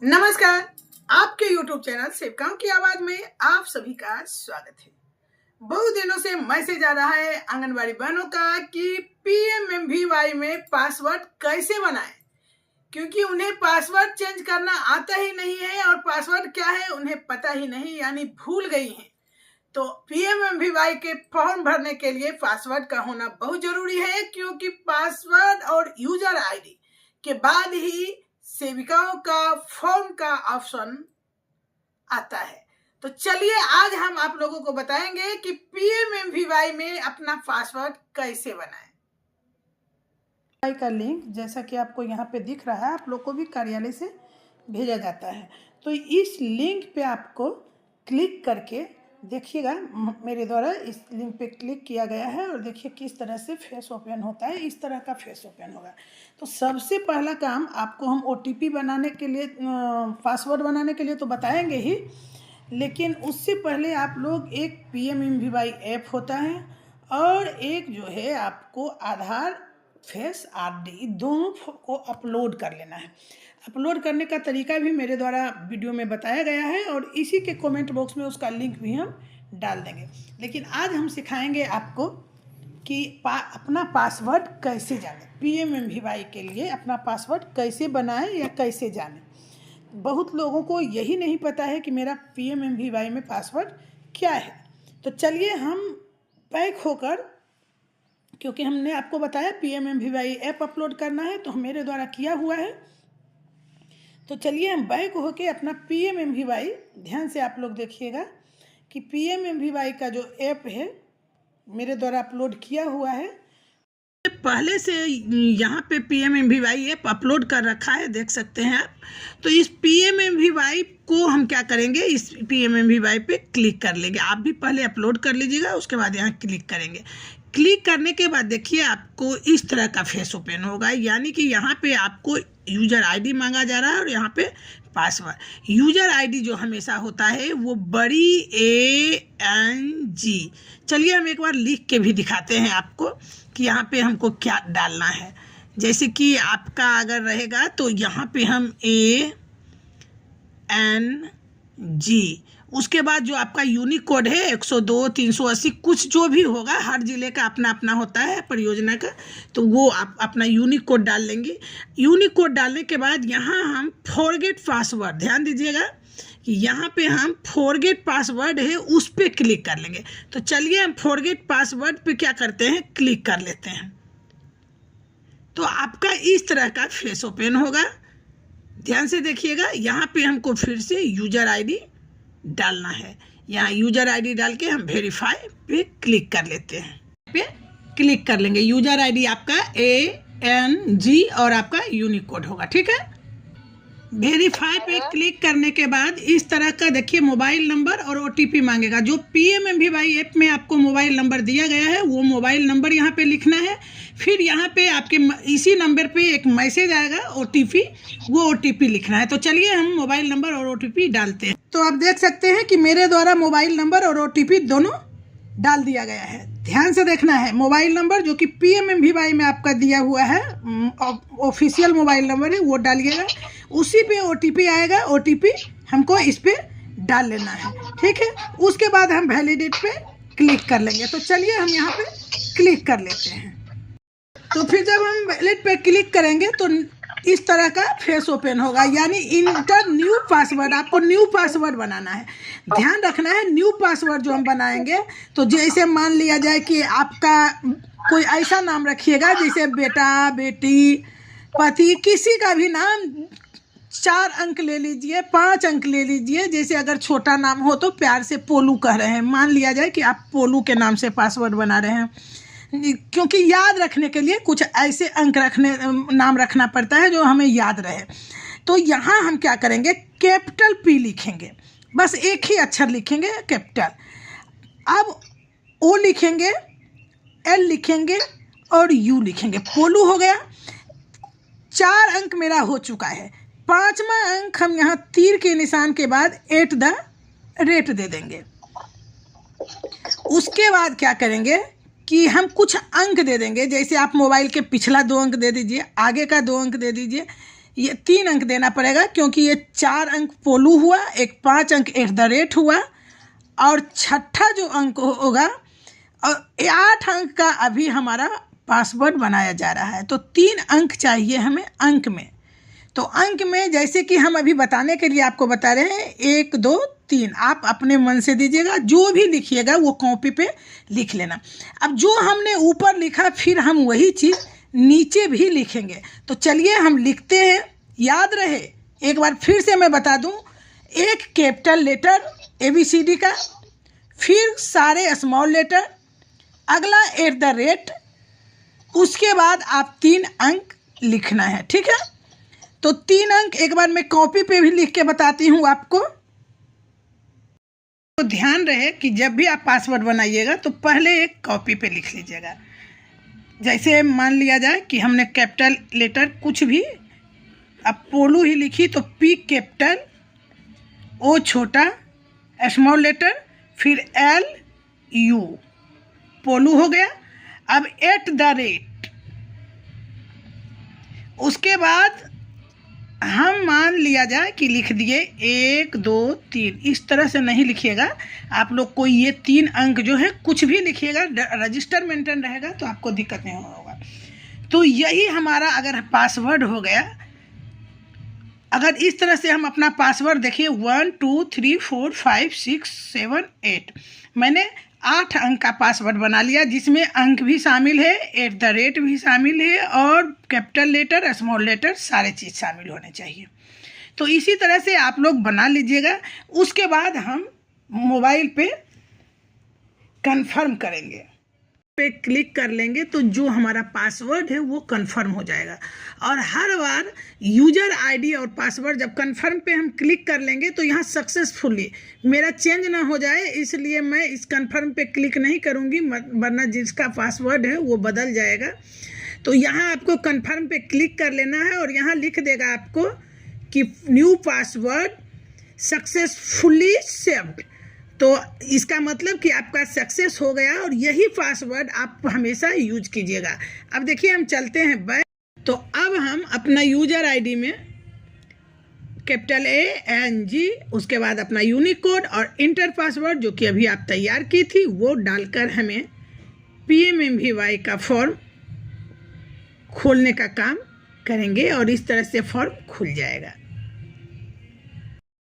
नमस्कार, आपके YouTube channel सेवकाओं की आवाज में आप सभी का स्वागत है। बहुत दिनों से मैसेज आ रहा है आंगनबाड़ी बहनों का कि PMMVY में पासवर्ड कैसे बनाएं, क्योंकि उन्हें पासवर्ड चेंज करना आता ही नहीं है और पासवर्ड क्या है उन्हें पता ही नहीं, यानी भूल गई हैं। तो PMMVY के फॉर्म भरने के लिए पासवर्ड का होना बहुत जरूरी है, क्योंकि पासवर्ड और यूजर आईडी के बाद ही सेविकाओं का फॉर्म का ऑप्शन आता है। तो चलिए आज हम आप लोगों को बताएंगे कि PMMVY में अपना पासवर्ड कैसे बनाएं। का लिंक जैसा कि आपको यहाँ पे दिख रहा है, आप लोग को भी कार्यालय से भेजा जाता है। तो इस लिंक पे आपको क्लिक करके देखिएगा, मेरे द्वारा इस लिंक पे क्लिक किया गया है और देखिए किस तरह से फेस ओपन होता है। इस तरह का फेस ओपन होगा। तो सबसे पहला काम आपको हम OTP बनाने के लिए, पासवर्ड बनाने के लिए तो बताएंगे ही, लेकिन उससे पहले आप लोग एक PMMVY ऐप होता है और एक जो है आपको आधार फेस RD दोनों को अपलोड कर लेना है। अपलोड करने का तरीका भी मेरे द्वारा वीडियो में बताया गया है और इसी के कमेंट बॉक्स में उसका लिंक भी हम डाल देंगे। लेकिन आज हम सिखाएंगे आपको कि अपना पासवर्ड कैसे जाने, PMMVY के लिए अपना पासवर्ड कैसे बनाएं या कैसे जाने। बहुत लोगों को यही नहीं पता है कि मेरा PMMVY में पासवर्ड क्या है। तो चलिए हम बैक होकर, क्योंकि हमने आपको बताया PMMVY ऐप अपलोड करना है तो मेरे द्वारा किया हुआ है। तो चलिए हम बैक होके अपना PMMVY, ध्यान से आप लोग देखिएगा कि PMMVY का जो ऐप है मेरे द्वारा अपलोड किया हुआ है। पहले से यहाँ पे PMMVY ऐप अपलोड कर रखा है, देख सकते हैं आप। तो इस PMMVY को हम क्या करेंगे, इस PMMVY पे क्लिक कर लेंगे। आप भी पहले अपलोड कर लीजिएगा, उसके बाद यहाँ क्लिक करेंगे। क्लिक करने के बाद देखिए आपको इस तरह का फेस ओपन होगा, यानी कि यहाँ पे आपको यूजर आईडी मांगा जा रहा है और यहाँ पे पासवर्ड। यूजर आईडी जो हमेशा होता है वो बड़ी ANG। चलिए हम एक बार लिख के भी दिखाते हैं आपको कि यहाँ पे हमको क्या डालना है। जैसे कि आपका अगर रहेगा तो यहाँ पे हम ANG, उसके बाद जो आपका यूनिक कोड है 102 380 कुछ जो भी होगा, हर जिले का अपना अपना होता है परियोजना का, तो वो आप अपना यूनिक कोड डाल लेंगे। यूनिक कोड डालने के बाद यहाँ हम फॉरगेट पासवर्ड, ध्यान दीजिएगा कि यहाँ पे हम फॉरगेट पासवर्ड है उस पर क्लिक कर लेंगे। तो चलिए हम फॉरगेट पासवर्ड पे क्या करते हैं, क्लिक कर लेते हैं। तो आपका इस तरह का फेस ओपन होगा। ध्यान से देखिएगा, यहाँ पे हमको फिर से यूजर आईडी डालना है। यहाँ यूजर आईडी डाल के हम वेरीफाई पे क्लिक कर लेते हैं। पे क्लिक कर लेंगे। यूजर आईडी आपका ANG और आपका यूनिक कोड होगा, ठीक है। वेरीफाई पे क्लिक करने के बाद इस तरह का देखिए मोबाइल नंबर और OTP मांगेगा। जो PMMVY ऐप में आपको मोबाइल नंबर दिया गया है वो मोबाइल नंबर यहाँ पे लिखना है। फिर यहाँ पे आपके इसी नंबर पे एक मैसेज आएगा OTP, वो OTP लिखना है। तो चलिए हम मोबाइल नंबर और OTP डालते हैं। तो आप देख सकते हैं कि मेरे द्वारा मोबाइल नंबर और OTP दोनों डाल दिया गया है। ध्यान से देखना है, मोबाइल नंबर जो कि PMMVY में आपका दिया हुआ है, ऑफिशियल मोबाइल नंबर है, वो डालिएगा। उसी पे OTP आएगा, OTP हमको इस पे डाल लेना है, ठीक है। उसके बाद हम वैलिडेट पे क्लिक कर लेंगे। तो चलिए हम यहाँ पे क्लिक कर लेते हैं। तो फिर जब हम वैलिड पे क्लिक करेंगे तो इस तरह का फेस ओपन होगा, यानी इंटर न्यू पासवर्ड। आपको न्यू पासवर्ड बनाना है। ध्यान रखना है, न्यू पासवर्ड जो हम बनाएंगे तो जैसे मान लिया जाए कि आपका कोई ऐसा नाम रखिएगा जैसे बेटा, बेटी, पति, किसी का भी नाम 4 अंक ले लीजिए, 5 अंक ले लीजिए। जैसे अगर छोटा नाम हो तो प्यार से पोलू कह रहे हैं, मान लिया जाए कि आप पोलू के नाम से पासवर्ड बना रहे हैं, क्योंकि याद रखने के लिए कुछ ऐसे अंक नाम रखना पड़ता है जो हमें याद रहे। तो यहाँ हम क्या करेंगे, कैपिटल P लिखेंगे, बस एक ही अक्षर लिखेंगे कैपिटल। अब O लिखेंगे, L लिखेंगे और U लिखेंगे। पोलू हो गया। 4 अंक मेरा हो चुका है। 5वां अंक हम यहाँ तीर के निशान के बाद @ दे देंगे। उसके बाद क्या करेंगे कि हम कुछ अंक दे देंगे। जैसे आप मोबाइल के पिछला 2 अंक दे दीजिए, आगे का 2 अंक दे दीजिए, ये 3 अंक देना पड़ेगा, क्योंकि ये 4 अंक पोलू हुआ, एक 5 अंक @ हुआ, और छठा जो अंक होगा और 8 अंक का अभी हमारा पासवर्ड बनाया जा रहा है। तो 3 अंक चाहिए हमें अंक में। तो अंक में जैसे कि हम अभी बताने के लिए आपको बता रहे हैं 1 2 3, आप अपने मन से दीजिएगा, जो भी लिखिएगा वो कॉपी पे लिख लेना। अब जो हमने ऊपर लिखा फिर हम वही चीज़ नीचे भी लिखेंगे। तो चलिए हम लिखते हैं। याद रहे, एक बार फिर से मैं बता दूं, एक कैपिटल लेटर ABCD का, फिर सारे स्मॉल लेटर, अगला @ उसके बाद आप 3 अंक लिखना है। ठीक है, तो 3 अंक एक बार मैं कॉपी पे भी लिख के बताती हूँ आपको। तो ध्यान रहे कि जब भी आप पासवर्ड बनाइएगा तो पहले एक कॉपी पे लिख लीजिएगा। जैसे मान लिया जाए कि हमने कैपिटल लेटर कुछ भी, अब पोलू ही लिखी तो P कैपिटल, O छोटा, स्मॉल लेटर, फिर LU, पोलू हो गया। अब @ उसके बाद हम मान लिया जाए कि लिख दिए 1 2 3। इस तरह से नहीं लिखिएगा आप लोग, कोई ये 3 अंक जो है कुछ भी लिखिएगा, रजिस्टर मेंटेन रहेगा तो आपको दिक्कत नहीं होगा। तो यही हमारा अगर पासवर्ड हो गया। अगर इस तरह से हम अपना पासवर्ड देखिए 1 2 3 4 5 6 7 8, मैंने 8 अंक का पासवर्ड बना लिया, जिसमें अंक भी शामिल है, @ भी शामिल है, और कैपिटल लेटर स्मॉल लेटर सारे चीज़ शामिल होने चाहिए। तो इसी तरह से आप लोग बना लीजिएगा। उसके बाद हम मोबाइल पे कंफर्म करेंगे, पे क्लिक कर लेंगे तो जो हमारा पासवर्ड है वो कंफर्म हो जाएगा। और हर बार यूजर आईडी और पासवर्ड जब कंफर्म पे हम क्लिक कर लेंगे तो यहाँ सक्सेसफुली मेरा चेंज ना हो जाए, इसलिए मैं इस कंफर्म पे क्लिक नहीं करूँगी, वरना जिसका पासवर्ड है वो बदल जाएगा। तो यहाँ आपको कंफर्म पे क्लिक कर लेना है और यहाँ लिख देगा आपको कि न्यू पासवर्ड सक्सेसफुली सेव्ड। तो इसका मतलब कि आपका सक्सेस हो गया और यही पासवर्ड आप हमेशा यूज कीजिएगा। अब देखिए हम चलते हैं बैक। तो अब हम अपना यूजर आईडी में कैपिटल ANG, उसके बाद अपना यूनिकोड और इंटर पासवर्ड जो कि अभी आप तैयार की थी वो डालकर हमें PMMVY का फॉर्म खोलने का काम करेंगे और इस तरह से फॉर्म खुल जाएगा।